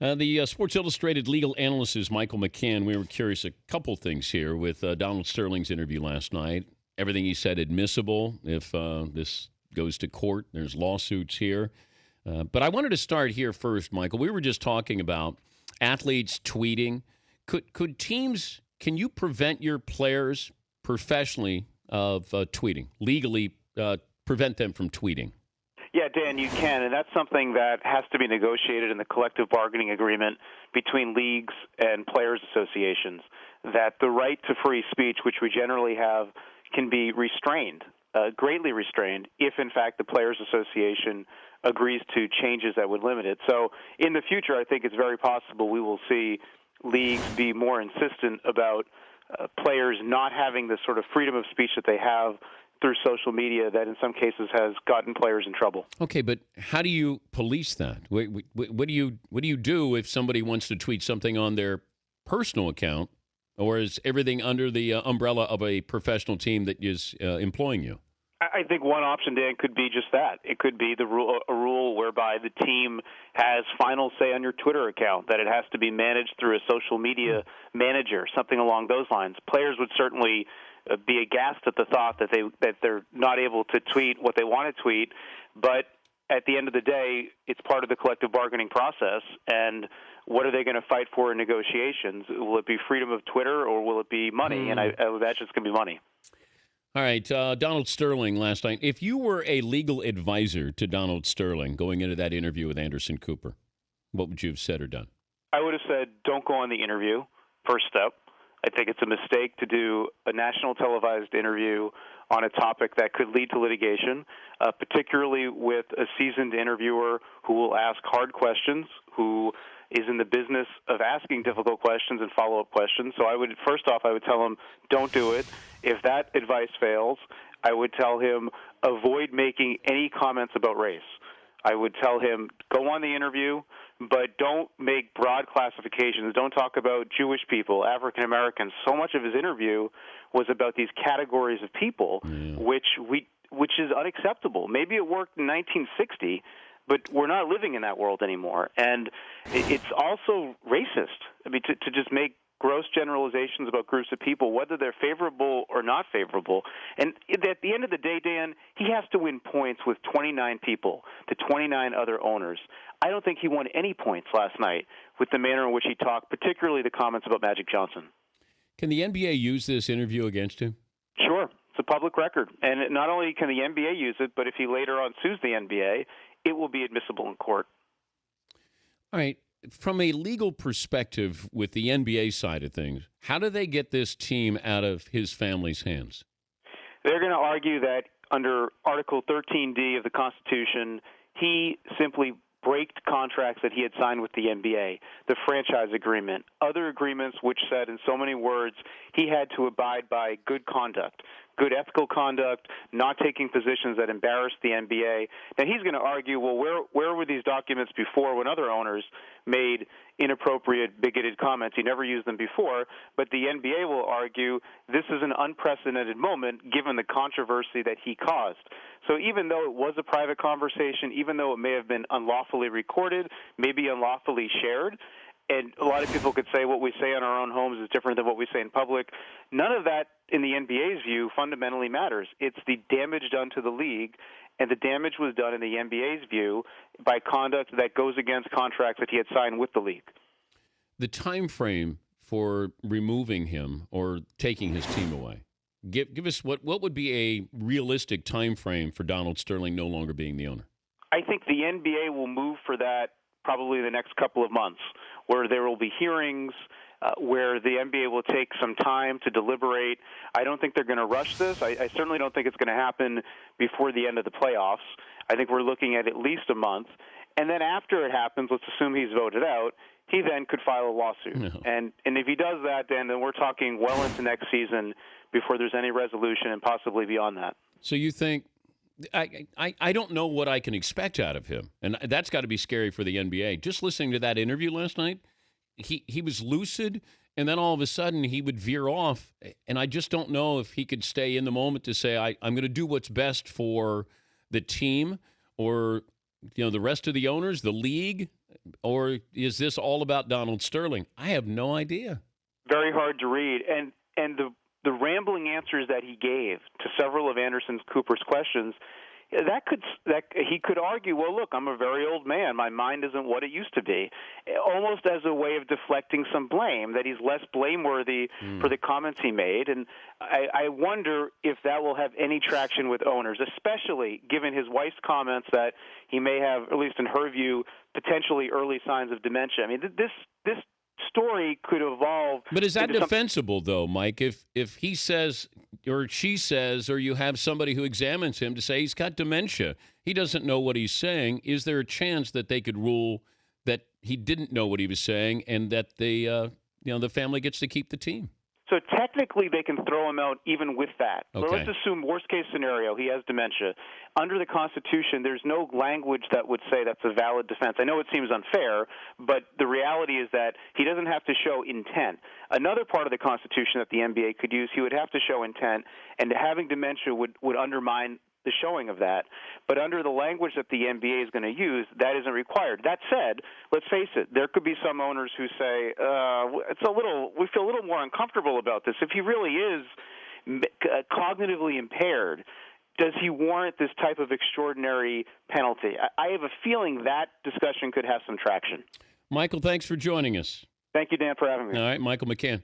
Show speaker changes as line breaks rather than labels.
The Sports Illustrated legal analyst is Michael McCann. We were curious a couple things here with Donald Sterling's interview last night. Everything he said admissible if this goes to court. There's lawsuits here. But I wanted to start here first, Michael. We were just talking about athletes tweeting. Could teams, can you prevent your players professionally of tweeting, legally prevent them from tweeting?
Yeah, Dan, you can, and that's something that has to be negotiated in the collective bargaining agreement between leagues and players' associations, that the right to free speech, which we generally have, can be restrained, greatly restrained, if, in fact, the Players Association agrees to changes that would limit it. So in the future, I think it's very possible we will see leagues be more insistent about players not having the sort of freedom of speech that they have through social media that in some cases has gotten players in trouble.
Okay, but how do you police that? What do you do if somebody wants to tweet something on their personal account, or is everything under the umbrella of a professional team that is employing you?
I think one option, Dan, could be just that. It could be a rule whereby the team has final say on your Twitter account, that it has to be managed through a social media manager, something along those lines. Players would certainly be aghast at the thought that they're not able to tweet what they want to tweet, but at the end of the day, it's part of the collective bargaining process, and what are they going to fight for in negotiations? Will it be freedom of Twitter, or will it be money? And I would imagine it's going to be money.
All right, Donald Sterling last night. If you were a legal advisor to Donald Sterling going into that interview with Anderson Cooper, what would you have said or done?
I would have said, don't go on the interview, first step. I think it's a mistake to do a national televised interview on a topic that could lead to litigation, particularly with a seasoned interviewer who will ask hard questions, who is in the business of asking difficult questions and follow-up questions. So first off, I would tell him, don't do it. If that advice fails, I would tell him, avoid making any comments about race. I would tell him, go on the interview, but don't make broad classifications. Don't talk about Jewish people, African Americans. So much of his interview was about these categories of people, which is unacceptable. Maybe it worked in 1960, but we're not living in that world anymore. And it's also racist. I mean, to just make gross generalizations about groups of people, whether they're favorable or not favorable. And at the end of the day, Dan, he has to win points with 29 people to 29 other owners. I don't think he won any points last night with the manner in which he talked, particularly the comments about Magic Johnson.
Can the NBA use this interview against him?
Sure. It's a public record. And not only can the NBA use it, but if he later on sues the NBA, it will be admissible in court.
All right. From a legal perspective with the NBA side of things, how do they get this team out of his family's hands?
They're going to argue that under Article 13D of the Constitution, he simply braked contracts that he had signed with the NBA, the franchise agreement, other agreements which said in so many words he had to abide by good conduct, good ethical conduct, not taking positions that embarrassed the NBA. Now he's going to argue, well, where were these documents before when other owners made inappropriate, bigoted comments? He never used them before. But the NBA will argue this is an unprecedented moment given the controversy that he caused. So even though it was a private conversation, even though it may have been unlawfully recorded, maybe unlawfully shared, and a lot of people could say what we say in our own homes is different than what we say in public, none of that in the NBA's view fundamentally matters. It's the damage done to the league, and the damage was done in the NBA's view by conduct that goes against contracts that he had signed with the league.
The time frame for removing him or taking his team away. Give us what would be a realistic time frame for Donald Sterling no longer being the owner?
I think the NBA will move for that probably the next couple of months, where there will be hearings, where the NBA will take some time to deliberate. I don't think they're going to rush this. I certainly don't think it's going to happen before the end of the playoffs. I think we're looking at least a month. And then after it happens, let's assume he's voted out, he then could file a lawsuit.
No.
And if he does that, then we're talking well into next season before there's any resolution and possibly beyond that.
So you think I don't know what I can expect out of him, and that's got to be scary for the NBA. Just listening to that interview last night, he was lucid, and then all of a sudden he would veer off, and I just don't know if he could stay in the moment to say, I'm going to do what's best for the team, or the rest of the owners, the league, or is this all about Donald Sterling? I have no idea.
Very hard to read, and the rambling answers that he gave to several of Anderson Cooper's questions, that he could argue, well, look, I'm a very old man. My mind isn't what it used to be, almost as a way of deflecting some blame, that he's less blameworthy for the comments he made. And I wonder if that will have any traction with owners, especially given his wife's comments that he may have, at least in her view, potentially early signs of dementia. I mean, this story could evolve.
But is that defensible, though, Mike? If he says or she says, or you have somebody who examines him to say he's got dementia, he doesn't know what he's saying, is there a chance that they could rule that he didn't know what he was saying and that the family gets to keep the team?
So technically, they can throw him out even with that.
Okay.
So let's assume worst-case scenario, he has dementia. Under the Constitution, there's no language that would say that's a valid defense. I know it seems unfair, but the reality is that he doesn't have to show intent. Another part of the Constitution that the NBA could use, he would have to show intent, and having dementia would undermine the showing of that. But under the language that the NBA is going to use, that isn't required. That said, let's face it, there could be some owners who say, we feel a little more uncomfortable about this. If he really is cognitively impaired, does he warrant this type of extraordinary penalty? I have a feeling that discussion could have some traction.
Michael, thanks for joining us.
Thank you, Dan, for having me.
All right, Michael McCann.